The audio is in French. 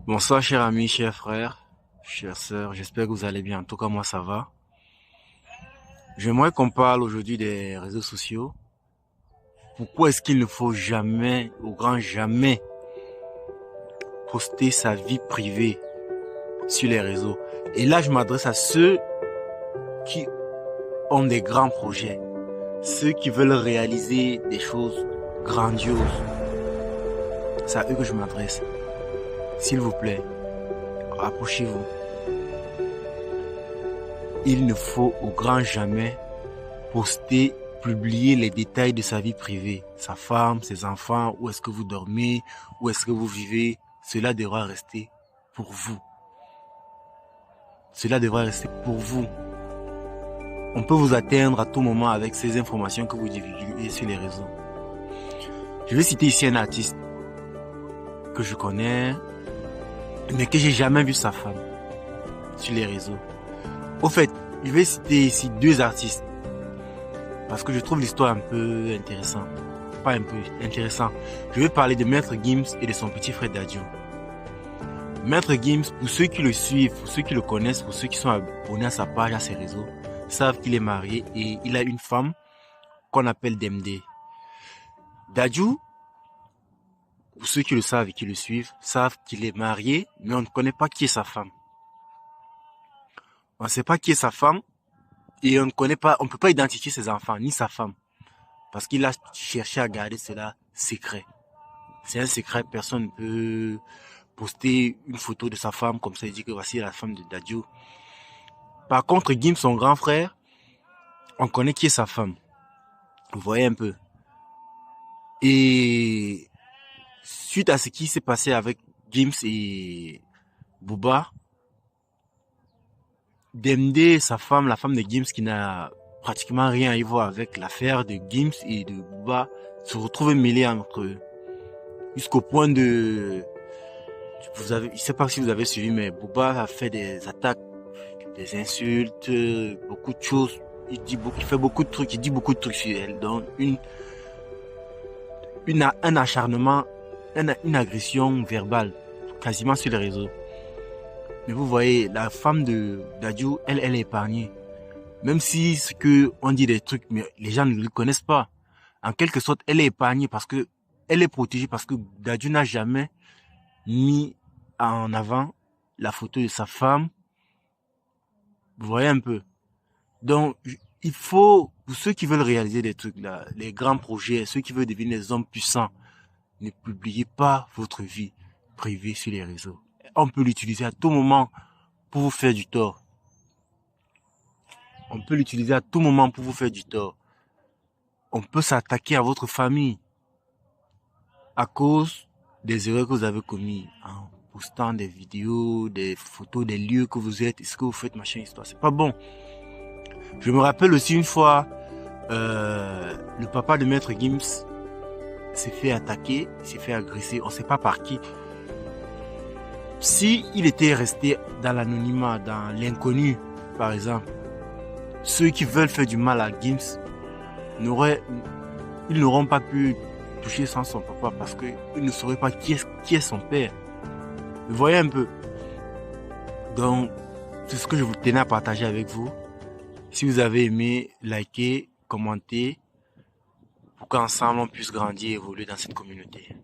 Bonsoir, cher ami, cher frère, chère sœur. J'espère que vous allez bien. En tout cas, moi, ça va. J'aimerais qu'on parle aujourd'hui des réseaux sociaux. Pourquoi est-ce qu'il ne faut jamais, au grand jamais, poster sa vie privée sur les réseaux? Et là, je m'adresse à ceux qui ont des grands projets, ceux qui veulent réaliser des choses grandioses. C'est à eux que je m'adresse. S'il vous plaît, rapprochez-vous. Il ne faut au grand jamais poster, publier les détails de sa vie privée, sa femme, ses enfants, où est-ce que vous dormez, où est-ce que vous vivez. Cela devra rester pour vous. Cela devra rester pour vous. On peut vous atteindre à tout moment avec ces informations que vous divulguez sur les réseaux. Je vais citer ici un artiste que je connais, mais que j'ai jamais vu sa femme sur les réseaux. Au fait, je vais citer ici deux artistes parce que je trouve l'histoire un peu intéressante. Pas un peu intéressant. Je vais parler de Maître Gims et de son petit frère Dadju. Maître Gims, pour ceux qui le suivent, pour ceux qui le connaissent, pour ceux qui sont abonnés à sa page, à ses réseaux, savent qu'il est marié et il a une femme qu'on appelle Demde. Dadju, pour ceux qui le savent et qui le suivent, savent qu'il est marié, mais on ne connaît pas qui est sa femme. On ne sait pas qui est sa femme et on ne connaît pas, on ne peut pas identifier ses enfants ni sa femme parce qu'il a cherché à garder cela secret. C'est un secret, personne ne peut poster une photo de sa femme comme ça et dire que voici la femme de Dadju. Par contre, Gims, son grand frère, on connaît qui est sa femme. Vous voyez un peu. Et suite à ce qui s'est passé avec Gims et Booba, Demde, sa femme, la femme de Gims, qui n'a pratiquement rien à y voir avec l'affaire de Gims et de Booba, se retrouve mêlée entre eux. Jusqu'au point de... je ne sais pas si vous avez suivi, mais Booba a fait des attaques, des insultes, beaucoup de choses. Il fait beaucoup de trucs, il dit beaucoup de trucs sur elle. Donc, un acharnement, une agression verbale, quasiment sur les réseaux. Mais vous voyez, la femme de Dadju, elle est épargnée. Même si ce que on dit des trucs, mais les gens ne le connaissent pas. En quelque sorte, elle est épargnée parce que elle est protégée parce que Dadju n'a jamais mis en avant la photo de sa femme. Vous voyez un peu. Donc, il faut, pour ceux qui veulent réaliser des trucs là, les grands projets, ceux qui veulent devenir des hommes puissants, ne publiez pas votre vie privée sur les réseaux. On peut l'utiliser à tout moment pour vous faire du tort. On peut l'utiliser à tout moment pour vous faire du tort. On peut s'attaquer à votre famille à cause des erreurs que vous avez commises en postant des vidéos, des photos, des lieux que vous êtes, ce que vous faites, machin, histoire. C'est pas bon. Je me rappelle aussi une fois, le papa de Maître Gims s'est fait attaquer, s'est fait agresser, on ne sait pas par qui. Si il était resté dans l'anonymat, dans l'inconnu, par exemple, ceux qui veulent faire du mal à Gims ils n'auront pas pu toucher sans son papa parce qu'ils ne sauraient pas qui est son père. Vous voyez un peu. Donc, c'est ce que je vous tenais à partager avec vous. Si vous avez aimé, likez, commentez pour qu'ensemble on puisse grandir et évoluer dans cette communauté.